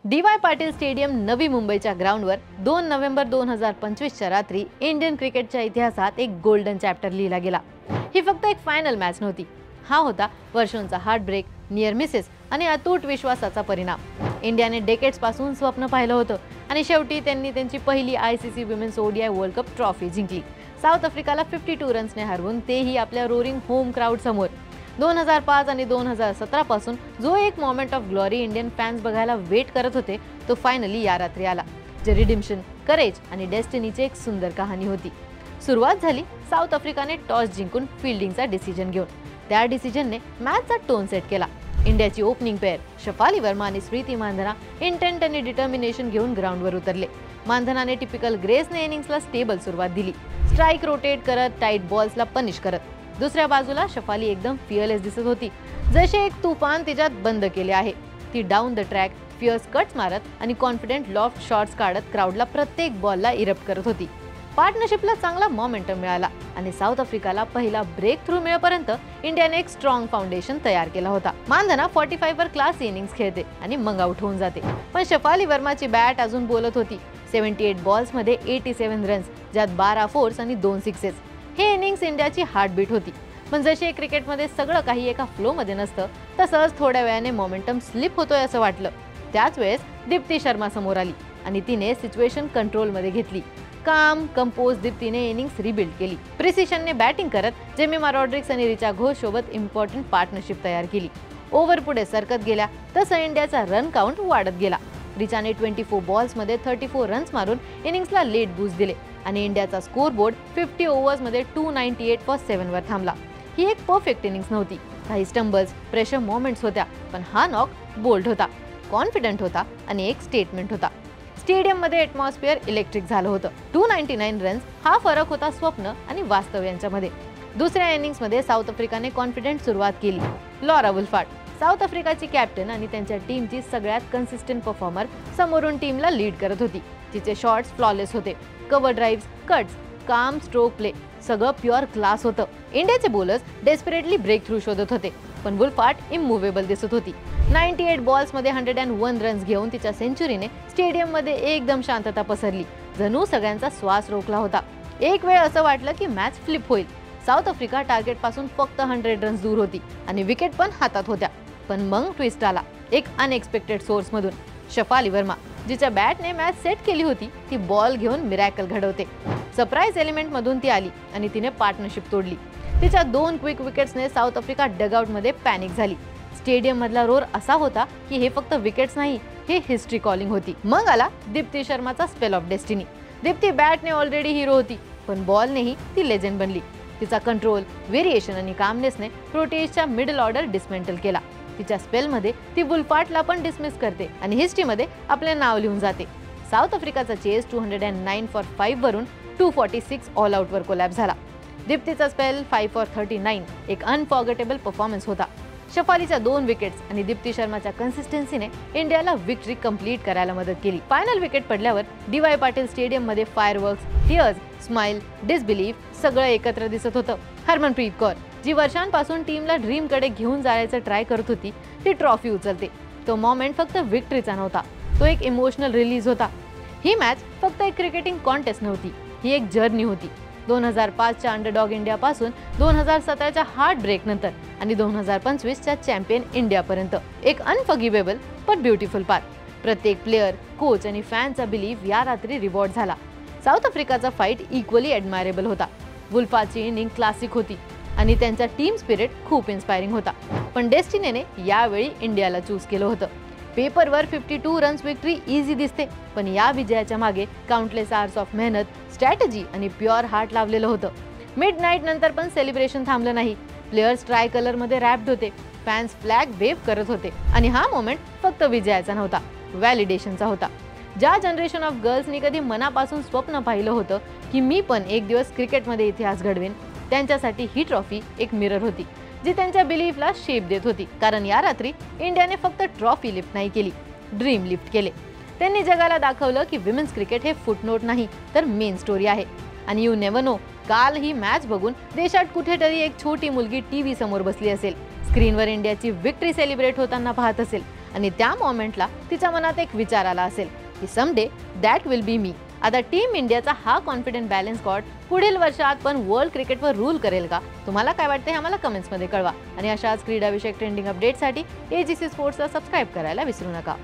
DY. Patil stadium नवी मुंबईच्या ग्राउंडवर 2 नोव्हेंबर 2025च्या रात्री इंडियन क्रिकेटच्या इतिहासात एक गोल्डन चॅप्टर लिहिला गेला। ही फक्त एक फायनल मॅच नव्हती, हा होता वर्षांचा हार्ट ब्रेक, नियर मिसेस आणि अतूट विश्वासाचा परिणाम। इंडियाने डेकेड्स पासून स्वप्न पाहिलं होतं आणि शेवटी त्यांनी त्यांची पहिली ICC women's ODI world cup trophy जिंकली। साऊथ आफ्रिकाला 52 रन्सने हरवून, तेही आपल्या रोरिंग होम क्राउड समोर। 2005 आणि 2017 पासून जो एक moment of glory Indian fans बघायला वेट करत होते, तो फायनली या रात्री आला। जे रिडिम्पशन, करेज आणि डेस्टिनीची एक सुंदर कहाणी होती। सुरुवात झाली साऊथ आफ्रिकाने टॉस जिंकून फील्डिंगचा डिसिजन घेऊन। त्या डिसिजनने मॅचचा टोन सेट केला। इंडियाची ओपनिंग पेअर शफाली वर्मा आणि स्मृती मानधना इंटेंट आणि डिटर्मिनेशन घेऊन ग्राउंडवर उतरले। मानधनाने टिपिकल ग्रेसने इनिंग्सला स्टेबल सुरुवात दिली, स्ट्राइक रोटेट करत, टाइट बॉल्सला पनिश करत। दुसऱ्या बाजूला शफाली एकदम फिअरलेस दिसत होती, जसे एक तुफान तिच्यात बंद केले आहे। ती down the track fears cuts मारत आणि कॉन्फिडेंट लॉफ्ट शॉट्स काढत क्राउडला प्रत्येक बॉलला इरप्ट करत होती। पार्टनरशिपला चांगला मोमेंटम मिळाला आणि साऊथ आफ्रिकाला पहिला ब्रेक थ्रू मिळेपर्यंत इंडियाने एक स्ट्रॉंग फाउंडेशन तयार केला होता। मानधना 45 वर क्लास इनिंग्स खेळते आणि मग आउट होऊन जाते, पण शफाली वर्माची बॅट अजून बोलत होती। 78 बॉल्समध्ये 87 रन्स, ज्यात 12 फोर्स आणि 2 सिक्सेस। हे इनिंग्स इंडियाची हार्टबीट होती। पण जसे क्रिकेटमध्ये सगळं काही एका फ्लोमध्ये नसतं, तसंच थोड्या वेळाने मोमेंटम स्लिप होतोय असं वाटलं। त्याच वेळेस दीप्ती शर्मा समोर आली आणि तिने सिच्युएशन कंट्रोलमध्ये घेतली। काम कंपोज दीप्तीने इनिंग्स रिबिल्ड केली। प्रिसिशनने बॅटिंग करत जेमिमा रॉड्रिक्स आणि रिचा घोष सोबत इम्पॉर्टंट पार्टनरशिप तयार केली। ओव्हर पुढे सरकत गेल्या तसं इंडियाचा रन काउंट वाढत गेला। रिचाने 24 बॉल्समध्ये 34 रन्स मारून इनिंग्सला लेट बूस्ट दिले आणि इंडियाचा स्कोर बोर्ड 50 ओव्हर्समध्ये 298 फॉर 7 वर थांबला। ही एक परफेक्ट इनिंग्स नव्हती, काही स्टंबल्स, प्रेशर मोमेंट्स होत्या, पण हा नॉक बोल्ड होता, कॉन्फिडंट होता आणि एक स्टेटमेंट होता। स्टेडियममध्ये ॲटमॉस्फिअर इलेक्ट्रिक झालं होतं। 299 रन्स हा फरक होता स्वप्न आणि वास्तव यांच्यामध्ये। दुसऱ्या इनिंग्समध्ये साऊथ आफ्रिकाने कॉन्फिडंट सुरुवात केली। लॉरा वुल्फार्ड, साऊथ आफ्रिकाची कॅप्टन आणि त्यांच्या टीमची सगळ्यात कन्सिस्टंट परफॉर्मर, समोरून टीमला लीड करत होती। तिचे शॉट्स फ्लॉलेस होते, कव्हर ड्राईव्हज, कट्स, काम स्ट्रोक प्ले, सगळं प्युअर क्लास होतं। इंडियाचे बॉलर्स डेस्परेटली ब्रेक थ्रू शोधत होते, पण वुल्फार्ड इमूव्हेबल दिसत होती। 98 बॉल्समध्ये 101 रन्स घेऊन तिच्या सेंचुरीने स्टेडियममध्ये एकदम शांतता पसरली, जणू सगळ्यांचा श्वास रोखला होता। एक वेळ असं वाटलं की मॅच फ्लिप होईल। साऊथ आफ्रिका टार्गेटपासून फक्त 100 रन्स दूर होती आणि विकेट पण हातात होत्या। पण मग ट्विस्ट आला, एक अनएक्सपेक्टेड सोर्समधून। शफाली वर्मा, जिच्या बॅटने मॅच सेट केली होती, ती बॉल घेऊन मिरॅकल घडवते। सरप्राईज एलिमेंटमधून ती आली आणि तिने पार्टनरशिप तोडली। तिच्या 2 क्विक विकेट्सने साऊथ आफ्रिका डगआउटमध्ये पॅनिक झाली। स्टेडियम मधला रोर असा होता की हे फक्त विकेट्स नाही, हे हिस्ट्री कॉलिंग होती। मग आला दीप्ती शर्माचा स्पेल ऑफ डेस्टिनी। दीप्ती बॅटने ऑलरेडी हिरो होती, पण बॉलनेही ती लेजेंड बनली। तिचा कंट्रोल, व्हेरिएशन आणि कामनेसने प्रोटेजच्या मिडल ऑर्डर डिसमेंटल केला। तिच्या स्पेलमध्ये ती वुल्फार्डला पण डिसमिस करते आणि हिस्ट्रीमध्ये आपले नाव लिहून जाते। साऊथ आफ्रिकाचा चेस 209 फॉर 5 वरून 246 ऑल आउट वर कोलॅप्स झाला। दीप्तीचा स्पेल 5 फॉर 39 एक अनफॉर्गेटेबल परफॉर्मन्स होता। शफालीच्या 2 विकेट्स आणि दीप्ती शर्माच्या कन्सिस्टन्सीने इंडियाला विक्ट्री कंप्लीट करायला मदत केली। फायनल विकेट पडल्यावर डी.वाय. पाटील स्टेडियममध्ये फायरवर्क्स, टीयर्स, स्माइल, डिसबिलीफ सगळं एकत्र दिसत होतं। हरमनप्रीत कौर, जी वर्षांपासून टीमला ड्रीमकडे घेऊन जायचं ट्राय करत होती, ती ट्रॉफी उचलते। तो मोमेंट फक्त विक्ट्रीचा नव्हता, तो एक इमोशनल रिलीज होता। ही मॅच फक्त एक क्रिकेटिंग कॉन्टेस्ट नव्हती, ही एक जर्नी होती। 2005च्या अंडरडॉग इंडियापासून 2017च्या हार्ट ब्रेक नंतर आणि 2025च्या चॅम्पियन इंडियापर्यंत एक अनफॉर्गिवेबल पण ब्युटिफुल पाथ। प्रत्येक प्लेयर, कोच आणि फॅनचा बिलीफ या रात्री रिवॉर्ड झाला। साऊथ आफ्रिकाचा फाईट इक्वली ॲडमायरेबल होता। वुल्फार्डची इनिंग क्लासिक होती आणि त्यांचा टीम स्पिरिट खूप इन्स्पायरिंग होता। पण डेस्टिनीने यावेळी इंडियाला चूज केलं होतं। पेपरवर 52 रन्स विक्ट्री इझी दिसते, पण या विजयाच्या मागे काउंटलेस आवर्स ऑफ मेहनत, स्ट्रॅटेजी आणि प्युअर हार्ट लावलेलं होतं। मिडनाईट नंतर पण सेलिब्रेशन थांबलं नाही। प्लेयर्स ट्राय कलरमध्ये रॅप्ड होते, फॅन्स फ्लॅग वेव्ह करत होते आणि हा मोमेंट फक्त विजयाचा नव्हता, व्हॅलिडेशनचा होता। ज्या जनरेशन ऑफ गर्ल्सनी कधी मनापासून स्वप्न पाहिलं होतं की मी पण एक दिवस क्रिकेटमध्ये इतिहास घडवेन, त्यांच्यासाठी ही ट्रॉफी एक मिरर होती, जी त्यांच्या बिलीफला शेप देत होती। कारण या रात्री इंडियाने फक्त ट्रॉफी लिफ्ट नाही केली, ड्रीम लिफ्ट केले। त्यांनी जगाला दाखवलं की विमेन्स क्रिकेट हे फुटनोट नाही, तर मेन स्टोरी आहे। आणि यू नेव्हर नो, काल ही मॅच बघून देशात कुठेतरी एक छोटी मुलगी टीव्ही समोर बसली असेल, स्क्रीनवर इंडियाची विक्ट्री सेलिब्रेट होताना पाहत असेल आणि त्या मोमेंटला तिच्या मनात एक विचार आला असेल की समडे दॅट विल बी मी. आता टीम इंडियाचा हा कॉन्फिडंट बॅलन्स स्क्वॉड पुढील वर्षात पण वर्ल्ड क्रिकेटवर रूल करेल का? तुम्हाला काय वाटते हे आम्हाला कमेंट्समध्ये कळवा आणि अशाच क्रीडाविषयक ट्रेंडिंग अपडेटसाठी AGC स्पोर्ट्सला सबस्क्राईब करायला विसरू नका.